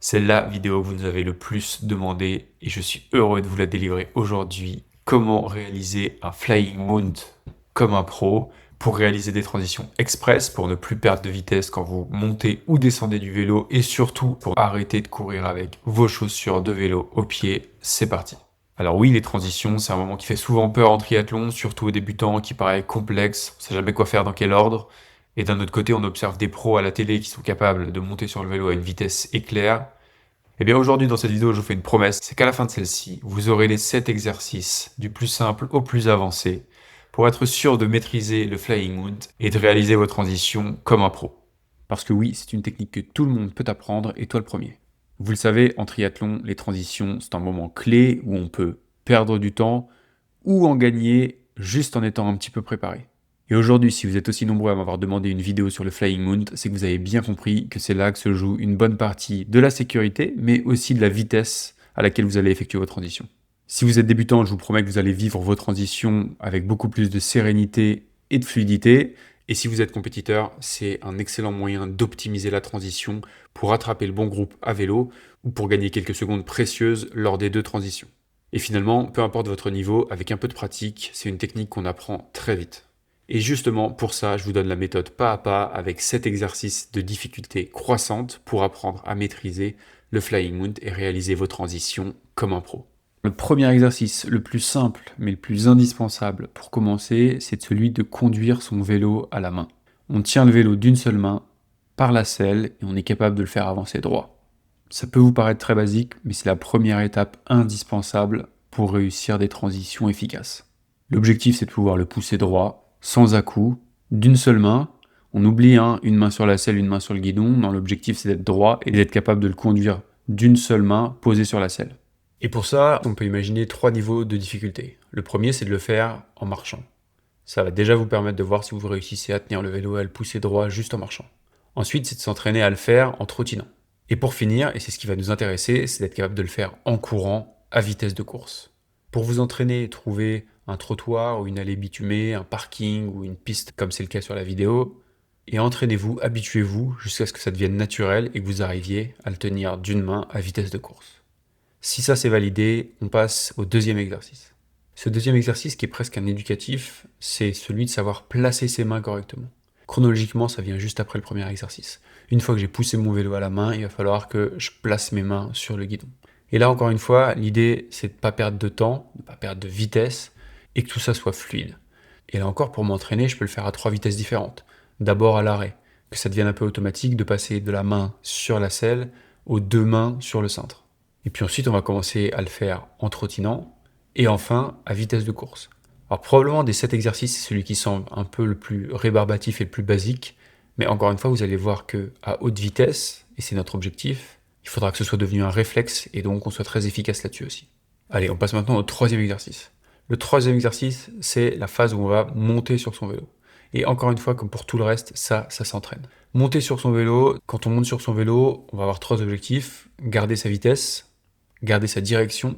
C'est la vidéo que vous nous avez le plus demandé et je suis heureux de vous la délivrer aujourd'hui. Comment réaliser un flying mount comme un pro pour réaliser des transitions express, pour ne plus perdre de vitesse quand vous montez ou descendez du vélo et surtout pour arrêter de courir avec vos chaussures de vélo aux pieds. C'est parti. Alors oui, les transitions, c'est un moment qui fait souvent peur en triathlon, surtout aux débutants, qui paraît complexe, on ne sait jamais quoi faire, dans quel ordre. Et d'un autre côté, on observe des pros à la télé qui sont capables de monter sur le vélo à une vitesse éclair. Eh bien aujourd'hui dans cette vidéo, je vous fais une promesse, c'est qu'à la fin de celle-ci, vous aurez les 7 exercices du plus simple au plus avancé pour être sûr de maîtriser le flying mount et de réaliser vos transitions comme un pro. Parce que oui, c'est une technique que tout le monde peut apprendre et toi le premier. Vous le savez, en triathlon, les transitions, c'est un moment clé où on peut perdre du temps ou en gagner juste en étant un petit peu préparé. Et aujourd'hui, si vous êtes aussi nombreux à m'avoir demandé une vidéo sur le flying mount, c'est que vous avez bien compris que c'est là que se joue une bonne partie de la sécurité, mais aussi de la vitesse à laquelle vous allez effectuer vos transitions. Si vous êtes débutant, je vous promets que vous allez vivre vos transitions avec beaucoup plus de sérénité et de fluidité. Et si vous êtes compétiteur, c'est un excellent moyen d'optimiser la transition pour attraper le bon groupe à vélo ou pour gagner quelques secondes précieuses lors des deux transitions. Et finalement, peu importe votre niveau, avec un peu de pratique, c'est une technique qu'on apprend très vite. Et justement, pour ça, je vous donne la méthode pas à pas avec 7 exercices de difficulté croissante pour apprendre à maîtriser le flying mount et réaliser vos transitions comme un pro. Le premier exercice, le plus simple mais le plus indispensable pour commencer, c'est celui de conduire son vélo à la main. On tient le vélo d'une seule main par la selle et on est capable de le faire avancer droit. Ça peut vous paraître très basique, mais c'est la première étape indispensable pour réussir des transitions efficaces. L'objectif, c'est de pouvoir le pousser droit, sans à-coups, d'une seule main. On oublie une main sur la selle, une main sur le guidon. Non, l'objectif, c'est d'être droit et d'être capable de le conduire d'une seule main posée sur la selle. Et pour ça, on peut imaginer 3 niveaux de difficulté. Le premier, c'est de le faire en marchant. Ça va déjà vous permettre de voir si vous réussissez à tenir le vélo et à le pousser droit juste en marchant. Ensuite, c'est de s'entraîner à le faire en trottinant. Et pour finir, et c'est ce qui va nous intéresser, c'est d'être capable de le faire en courant à vitesse de course. Pour vous entraîner, trouvez un trottoir ou une allée bitumée, un parking ou une piste comme c'est le cas sur la vidéo, et entraînez-vous, habituez-vous jusqu'à ce que ça devienne naturel et que vous arriviez à le tenir d'une main à vitesse de course. Si ça c'est validé, on passe au deuxième exercice. Ce deuxième exercice qui est presque un éducatif, c'est celui de savoir placer ses mains correctement. Chronologiquement, ça vient juste après le premier exercice. Une fois que j'ai poussé mon vélo à la main, il va falloir que je place mes mains sur le guidon. Et là, encore une fois, l'idée, c'est de ne pas perdre de temps, de ne pas perdre de vitesse, et que tout ça soit fluide. Et là encore, pour m'entraîner, je peux le faire à 3 vitesses différentes. D'abord à l'arrêt, que ça devienne un peu automatique de passer de la main sur la selle aux 2 mains sur le cintre. Et puis ensuite, on va commencer à le faire en trottinant, et enfin à vitesse de course. Alors probablement des 7 exercices, c'est celui qui semble un peu le plus rébarbatif et le plus basique, mais encore une fois, vous allez voir que à haute vitesse, et c'est notre objectif, il faudra que ce soit devenu un réflexe, et donc on soit très efficace là-dessus aussi. Allez, on passe maintenant au troisième exercice. Le troisième exercice, c'est la phase où on va monter sur son vélo. Et encore une fois, comme pour tout le reste, ça s'entraîne. Monter sur son vélo, quand on monte sur son vélo, on va avoir 3 objectifs. Garder sa vitesse, garder sa direction,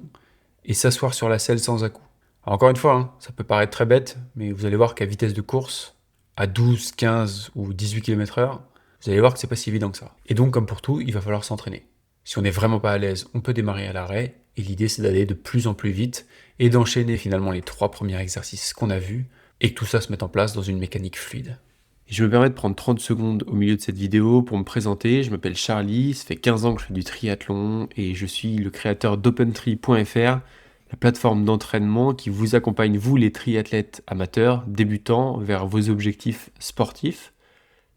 et s'asseoir sur la selle sans à-coups. Alors encore une fois, ça peut paraître très bête, mais vous allez voir qu'à vitesse de course, à 12, 15 ou 18 km/h, vous allez voir que c'est pas si évident que ça. Et donc, comme pour tout, il va falloir s'entraîner. Si on n'est vraiment pas à l'aise, on peut démarrer à l'arrêt, et l'idée c'est d'aller de plus en plus vite, et d'enchaîner finalement les 3 premiers exercices qu'on a vus, et que tout ça se mette en place dans une mécanique fluide. Et je me permets de prendre 30 secondes au milieu de cette vidéo pour me présenter. Je m'appelle Charlie, ça fait 15 ans que je fais du triathlon et je suis le créateur d'OpenTri.fr, la plateforme d'entraînement qui vous accompagne, vous les triathlètes amateurs, débutants, vers vos objectifs sportifs.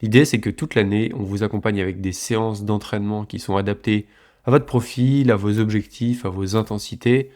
L'idée, c'est que toute l'année, on vous accompagne avec des séances d'entraînement qui sont adaptées à votre profil, à vos objectifs, à vos intensités,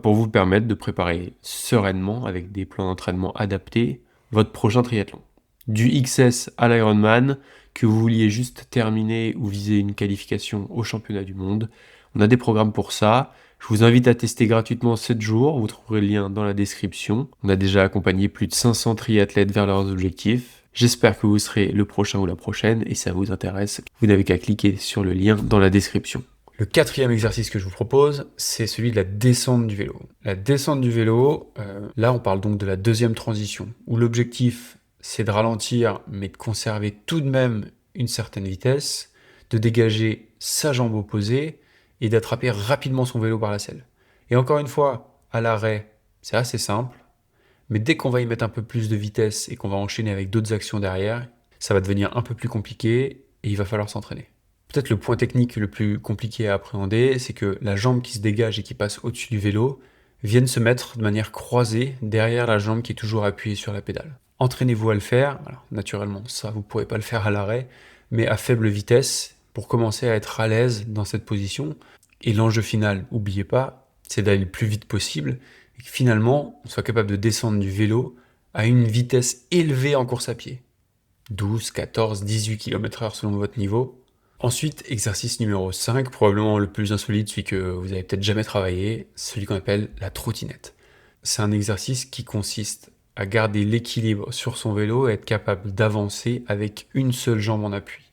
pour vous permettre de préparer sereinement, avec des plans d'entraînement adaptés, votre prochain triathlon. Du XS à l'Ironman, que vous vouliez juste terminer ou viser une qualification au championnat du monde, on a des programmes pour ça. Je vous invite à tester gratuitement 7 jours, vous trouverez le lien dans la description. On a déjà accompagné plus de 500 triathlètes vers leurs objectifs. J'espère que vous serez le prochain ou la prochaine et si ça vous intéresse, vous n'avez qu'à cliquer sur le lien dans la description. Le quatrième exercice que je vous propose, c'est celui de la descente du vélo. La descente du vélo, là on parle donc de la deuxième transition, où l'objectif c'est de ralentir, mais de conserver tout de même une certaine vitesse, de dégager sa jambe opposée et d'attraper rapidement son vélo par la selle. Et encore une fois, à l'arrêt, c'est assez simple, mais dès qu'on va y mettre un peu plus de vitesse et qu'on va enchaîner avec d'autres actions derrière, ça va devenir un peu plus compliqué et il va falloir s'entraîner. Peut-être le point technique le plus compliqué à appréhender, c'est que la jambe qui se dégage et qui passe au-dessus du vélo vienne se mettre de manière croisée derrière la jambe qui est toujours appuyée sur la pédale. Entraînez-vous à le faire. Alors, naturellement, ça, vous ne pourrez pas le faire à l'arrêt, mais à faible vitesse pour commencer à être à l'aise dans cette position. Et l'enjeu final, n'oubliez pas, c'est d'aller le plus vite possible et que finalement, on soit capable de descendre du vélo à une vitesse élevée en course à pied. 12, 14, 18 km/h selon votre niveau. Ensuite, exercice numéro 5, probablement le plus insolite, celui que vous avez peut-être jamais travaillé, celui qu'on appelle la trottinette. C'est un exercice qui consiste à garder l'équilibre sur son vélo et être capable d'avancer avec une seule jambe en appui.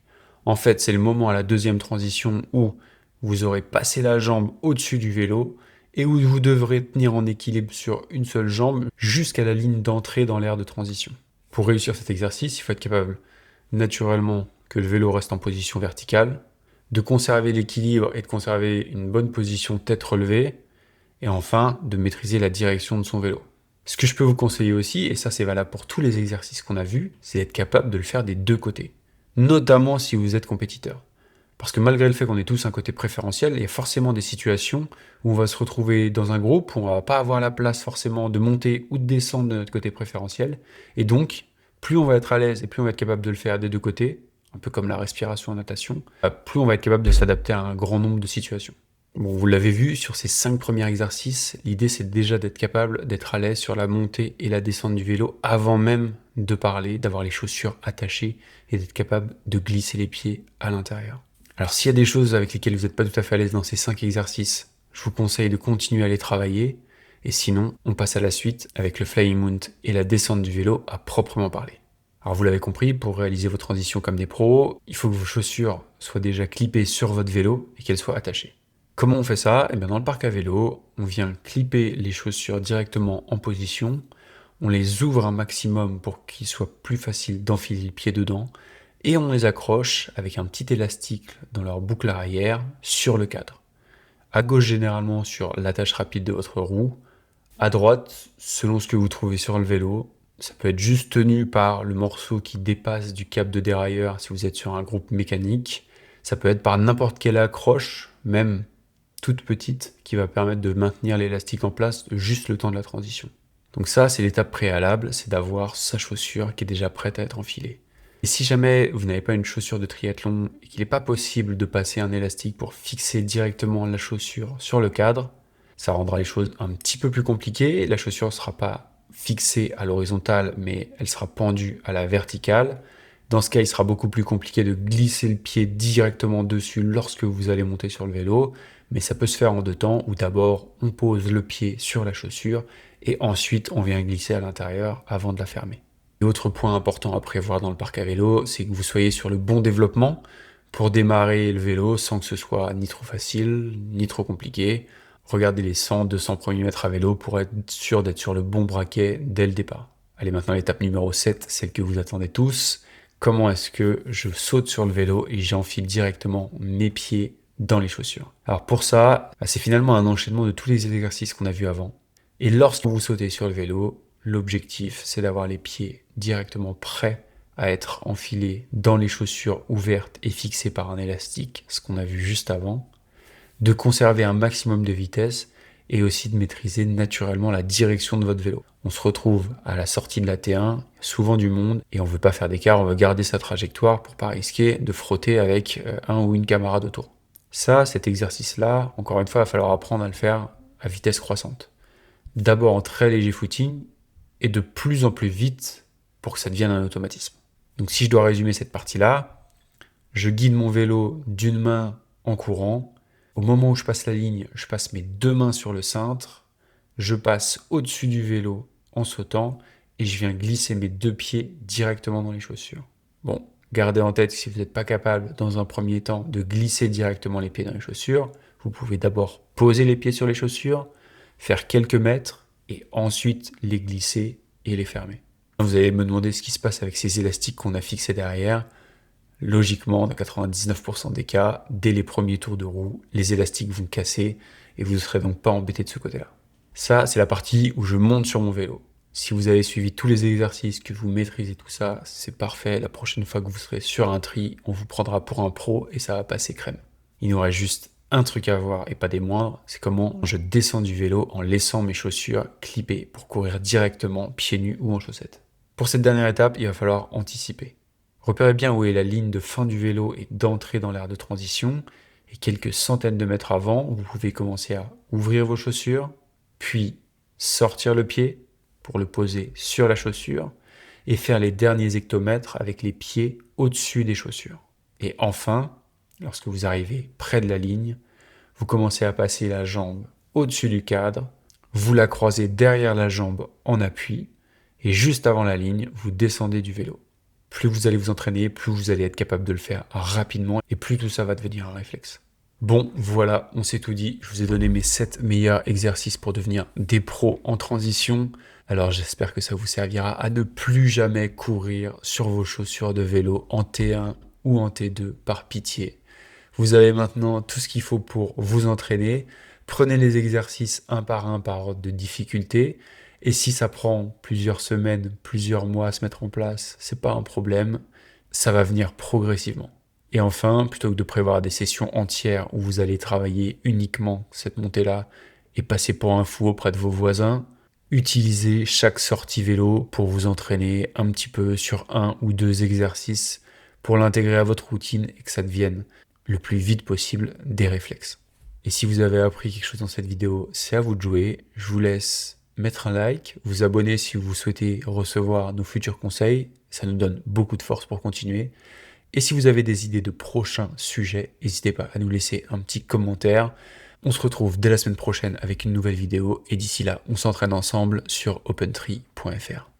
En fait, c'est le moment à la deuxième transition où vous aurez passé la jambe au-dessus du vélo et où vous devrez tenir en équilibre sur une seule jambe jusqu'à la ligne d'entrée dans l'aire de transition. Pour réussir cet exercice, il faut être capable naturellement que le vélo reste en position verticale, de conserver l'équilibre et de conserver une bonne position tête relevée, et enfin de maîtriser la direction de son vélo. Ce que je peux vous conseiller aussi, et ça c'est valable pour tous les exercices qu'on a vus, c'est d'être capable de le faire des deux côtés, notamment si vous êtes compétiteur. Parce que malgré le fait qu'on ait tous un côté préférentiel, il y a forcément des situations où on va se retrouver dans un groupe où on va pas avoir la place forcément de monter ou de descendre de notre côté préférentiel, et donc plus on va être à l'aise et plus on va être capable de le faire des deux côtés, un peu comme la respiration en natation, plus on va être capable de s'adapter à un grand nombre de situations. Bon, vous l'avez vu, sur ces 5 premiers exercices, l'idée c'est déjà d'être capable d'être à l'aise sur la montée et la descente du vélo avant même de parler, d'avoir les chaussures attachées et d'être capable de glisser les pieds à l'intérieur. Alors s'il y a des choses avec lesquelles vous n'êtes pas tout à fait à l'aise dans ces 5 exercices, je vous conseille de continuer à les travailler, et sinon on passe à la suite avec le flying mount et la descente du vélo à proprement parler. Alors vous l'avez compris, pour réaliser vos transitions comme des pros, il faut que vos chaussures soient déjà clippées sur votre vélo et qu'elles soient attachées. Comment on fait ça? Eh bien dans le parc à vélo, on vient clipper les chaussures directement en position, on les ouvre un maximum pour qu'il soit plus facile d'enfiler le pied dedans, et on les accroche avec un petit élastique dans leur boucle arrière sur le cadre. À gauche généralement sur l'attache rapide de votre roue, à droite selon ce que vous trouvez sur le vélo. Ça peut être juste tenu par le morceau qui dépasse du câble de dérailleur si vous êtes sur un groupe mécanique. Ça peut être par n'importe quelle accroche, même toute petite, qui va permettre de maintenir l'élastique en place juste le temps de la transition. Donc ça, c'est l'étape préalable, c'est d'avoir sa chaussure qui est déjà prête à être enfilée. Et si jamais vous n'avez pas une chaussure de triathlon et qu'il n'est pas possible de passer un élastique pour fixer directement la chaussure sur le cadre, ça rendra les choses un petit peu plus compliquées. La chaussure ne sera pas fixée à l'horizontale, mais elle sera pendue à la verticale. Dans ce cas, il sera beaucoup plus compliqué de glisser le pied directement dessus lorsque vous allez monter sur le vélo, mais ça peut se faire en deux temps, où d'abord on pose le pied sur la chaussure, et ensuite on vient glisser à l'intérieur avant de la fermer. Et autre point important à prévoir dans le parc à vélo, c'est que vous soyez sur le bon développement pour démarrer le vélo sans que ce soit ni trop facile, ni trop compliqué. Regardez les 100-200 premiers mètres à vélo pour être sûr d'être sur le bon braquet dès le départ. Allez, maintenant l'étape numéro 7, celle que vous attendez tous. Comment est-ce que je saute sur le vélo et j'enfile directement mes pieds dans les chaussures? Alors pour ça, c'est finalement un enchaînement de tous les exercices qu'on a vus avant. Et lorsque vous sautez sur le vélo, l'objectif c'est d'avoir les pieds directement prêts à être enfilés dans les chaussures ouvertes et fixées par un élastique, ce qu'on a vu juste avant, de conserver un maximum de vitesse et aussi de maîtriser naturellement la direction de votre vélo. On se retrouve à la sortie de la T1, souvent du monde, et on veut pas faire d'écart, on veut garder sa trajectoire pour pas risquer de frotter avec un ou une camarade autour. Ça, cet exercice-là, encore une fois, il va falloir apprendre à le faire à vitesse croissante. D'abord en très léger footing, et de plus en plus vite pour que ça devienne un automatisme. Donc si je dois résumer cette partie-là, je guide mon vélo d'une main en courant. Au moment où je passe la ligne, je passe mes deux mains sur le cintre, je passe au-dessus du vélo en sautant et je viens glisser mes deux pieds directement dans les chaussures. Bon, gardez en tête que si vous n'êtes pas capable, dans un premier temps, de glisser directement les pieds dans les chaussures, vous pouvez d'abord poser les pieds sur les chaussures, faire quelques mètres et ensuite les glisser et les fermer. Vous allez me demander ce qui se passe avec ces élastiques qu'on a fixés derrière. logiquement, dans 99% des cas, dès les premiers tours de roue, les élastiques vont casser et vous ne serez donc pas embêté de ce côté-là. Ça, c'est la partie où je monte sur mon vélo. Si vous avez suivi tous les exercices, que vous maîtrisez tout ça, c'est parfait. La prochaine fois que vous serez sur un tri, on vous prendra pour un pro et ça va passer crème. Il nous reste juste un truc à voir et pas des moindres, c'est comment je descends du vélo en laissant mes chaussures clippées pour courir directement pieds nus ou en chaussettes. Pour cette dernière étape, il va falloir anticiper. Repérez bien où est la ligne de fin du vélo et d'entrée dans l'aire de transition. Et quelques centaines de mètres avant, vous pouvez commencer à ouvrir vos chaussures, puis sortir le pied pour le poser sur la chaussure et faire les derniers hectomètres avec les pieds au-dessus des chaussures. Et enfin, lorsque vous arrivez près de la ligne, vous commencez à passer la jambe au-dessus du cadre, vous la croisez derrière la jambe en appui, et juste avant la ligne, vous descendez du vélo. Plus vous allez vous entraîner, plus vous allez être capable de le faire rapidement, et plus tout ça va devenir un réflexe. Bon, voilà, on s'est tout dit. Je vous ai donné mes 7 meilleurs exercices pour devenir des pros en transition. Alors j'espère que ça vous servira à ne plus jamais courir sur vos chaussures de vélo en T1 ou en T2 par pitié. Vous avez maintenant tout ce qu'il faut pour vous entraîner. Prenez les exercices un par ordre de difficulté. Et si ça prend plusieurs semaines, plusieurs mois à se mettre en place, c'est pas un problème. Ça va venir progressivement. Et enfin, plutôt que de prévoir des sessions entières où vous allez travailler uniquement cette montée-là et passer pour un fou auprès de vos voisins, utilisez chaque sortie vélo pour vous entraîner un petit peu sur un ou deux exercices pour l'intégrer à votre routine et que ça devienne le plus vite possible des réflexes. Et si vous avez appris quelque chose dans cette vidéo, c'est à vous de jouer. Je vous laisse mettre un like, vous abonner si vous souhaitez recevoir nos futurs conseils. Ça nous donne beaucoup de force pour continuer. Et si vous avez des idées de prochains sujets, n'hésitez pas à nous laisser un petit commentaire. On se retrouve dès la semaine prochaine avec une nouvelle vidéo. Et d'ici là, on s'entraîne ensemble sur opentree.fr.